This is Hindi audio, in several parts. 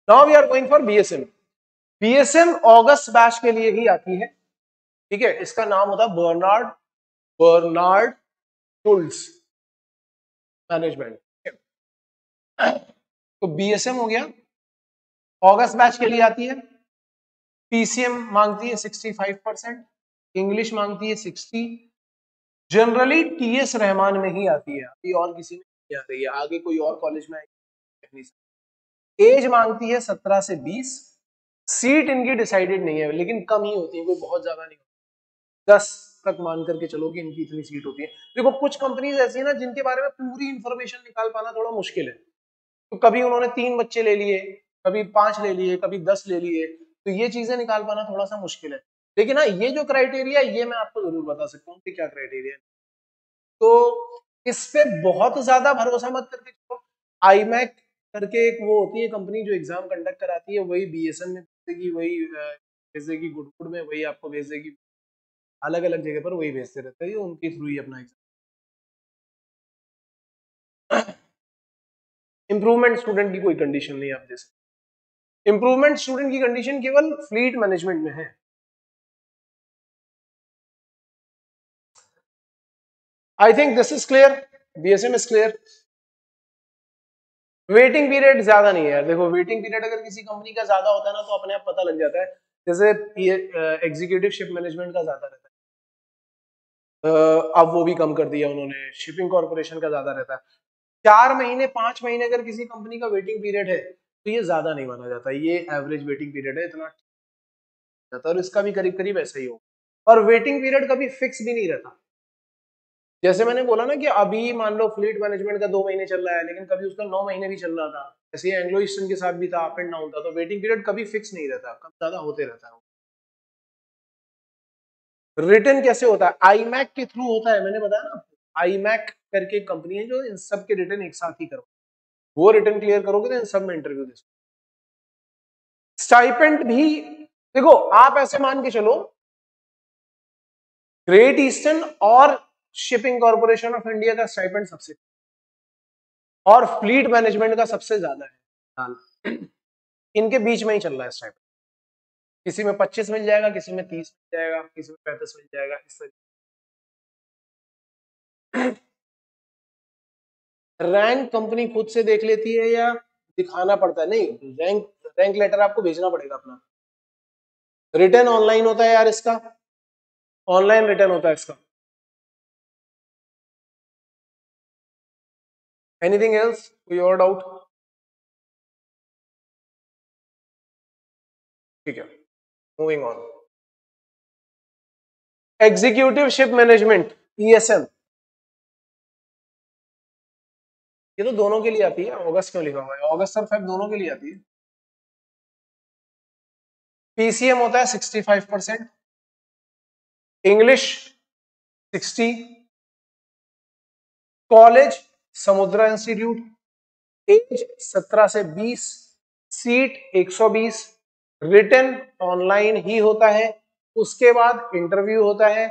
Now we are going for BSM. BSM अगस्त बैच के लिए ही आती है, ठीक है। इसका नाम होता है बर्नार्ड टूल्स मैनेजमेंट। तो बीएसएम हो गया, अगस्त बैच के लिए आती है। पीसीएम मांगती है 65%, इंग्लिश मांगती है 60, जनरली टीएस रहमान में ही आती है, अभी और किसी में नहीं आ रही है, आगे कोई और कॉलेज में आएगी। एज मांगती है 17 से 20, सीट इनकी डिसाइडेड नहीं है, लेकिन कम ही होती है, कोई बहुत ज्यादा नहीं होती, 10 तक मान करके चलो कि इनकी इतनी सीट होती है। देखो कुछ कंपनीज ऐसी है ना जिनके बारे में पूरी इंफॉर्मेशन निकाल पाना थोड़ा मुश्किल है, तो कभी उन्होंने 3 बच्चे ले लिए, कभी 5 ले लिए, कभी 10 ले लिए, तो ये चीजें निकाल पाना थोड़ा सा मुश्किल है। लेकिन हाँ, ये जो क्राइटेरिया ये मैं आपको जरूर बता सकता हूँ कि क्या क्राइटेरिया है। तो इस पे बहुत ज्यादा भरोसा मत करके चलो। आईमैक करके एक वो होती है कंपनी जो एग्जाम कंडक्ट कराती है, वही बीएसएम में भेजेगी, वही भेज देगी गुडगुड में, वही आपको भेज देगी, अलग अलग जगह पर वही भेजते रहते हैं, उनके थ्रू ही अपना एग्जाम। इंप्रूवमेंट स्टूडेंट की कोई कंडीशन नहीं आप दे सकते, इंप्रूवमेंट स्टूडेंट की कंडीशन केवल फ्लीट मैनेजमेंट में है। I think this is clear, BSM is clear. Waiting period ज्यादा नहीं है यार, देखो वेटिंग पीरियड अगर किसी कंपनी का ज्यादा होता है ना तो अपने आप पता लग जाता है, जैसे एग्जीक्यूटिव शिप मैनेजमेंट का ज्यादा रहता है, अब वो भी कम कर दिया उन्होंने, शिपिंग कॉर्पोरेशन का ज्यादा रहता है। 4 महीने 5 महीने अगर किसी कंपनी का वेटिंग पीरियड है तो ये ज्यादा नहीं माना जाता, ये एवरेज वेटिंग पीरियड है, इतना जाता है, और इसका भी करीब करीब ऐसा ही हो। और वेटिंग पीरियड कभी फिक्स भी नहीं रहता, जैसे मैंने बोला ना कि अभी मान लो फ्लीट मैनेजमेंट का 2 महीने चल रहा है, लेकिन कभी उसका 9 महीने भी चल रहा था, ऐसे एंग्लो ईस्टर्न के साथ भी था, अप एंड डाउन था, तो वेटिंग पीरियड कभी फिक्स नहीं रहता, कम ज्यादा होते रहता है। रिटर्न कैसे होता है? आईमैक के थ्रू होता है, मैंने बताया ना, आईमैक करके कंपनी है जो इन सब के रिटर्न एक साथ ही करो, वो रिटर्न क्लियर करोगे तो इन सब में इंटरव्यू दे सकते। स्टाइपेंड भी देखो, आप ऐसे मान के चलो, ग्रेट ईस्टर्न और शिपिंग कॉर्पोरेशन ऑफ इंडिया का स्टाइपेंड सबसे, और फ्लीट मैनेजमेंट का सबसे ज्यादा है, इनके बीच में ही चल रहा है स्टाइपेंड, किसी में 25 मिल जाएगा, किसी में 30 मिल जाएगा, किसी में 35 मिल जाएगा, इस तरीके। रैंक कंपनी खुद से देख लेती है या दिखाना पड़ता है? नहीं, रैंक लेटर आपको भेजना पड़ेगा अपना। रिटर्न ऑनलाइन होता है यार इसका, ऑनलाइन रिटर्न होता है इसका। एनीथिंग एल्स, कोई और डाउट? ठीक है, moving on. Executive ship management, ESM, ये तो दोनों के लिए आती है, अगस्त क्यों लिखा हुआ है? अगस्त और फेब दोनों के लिए आती है। पीसीएम होता है 65%, इंग्लिश 60, कॉलेज समुद्रा इंस्टीट्यूट, एज 17 से 20, सीट 120, रिटर्न ऑनलाइन ही होता है, उसके बाद इंटरव्यू होता है।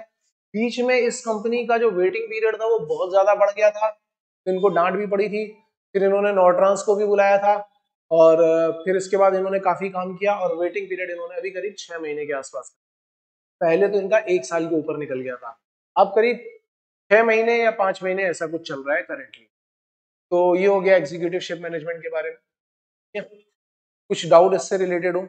बीच में इस कंपनी का जो वेटिंग पीरियड था वो बहुत ज्यादा बढ़ गया था, तो इनको डांट भी पड़ी थी, फिर इन्होंने नॉर्ट्रांस को भी बुलाया था, और फिर इसके बाद इन्होंने काफी काम किया, और वेटिंग पीरियड इन्होंने अभी करीब 6 महीने के आसपास, पहले तो इनका 1 साल के ऊपर निकल गया था, अब करीब 6 महीने या 5 महीने ऐसा कुछ चल रहा है करेंटली। तो ये हो गया एग्जीक्यूटिव शिप मैनेजमेंट के बारे में। ठीक है? कुछ डाउट इससे रिलेटेड हो?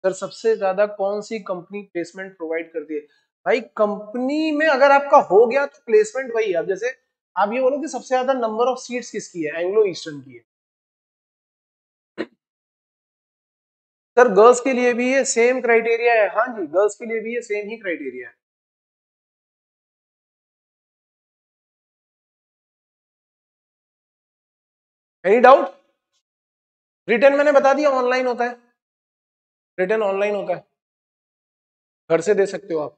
सर सबसे ज्यादा कौन सी कंपनी प्लेसमेंट प्रोवाइड करती है? भाई कंपनी में अगर आपका हो गया तो प्लेसमेंट वही है। अब जैसे आप ये बोलो कि सबसे ज्यादा नंबर ऑफ सीट्स किसकी है? एंग्लो ईस्टर्न की है। सर गर्ल्स के लिए भी ये सेम क्राइटेरिया है, हाँ जी, गर्ल्स के लिए भी ये सेम ही क्राइटेरिया है। Any doubt? रिटर्न मैंने बता दिया ऑनलाइन होता है, रिटर्न ऑनलाइन होता है, घर से दे सकते हो आप।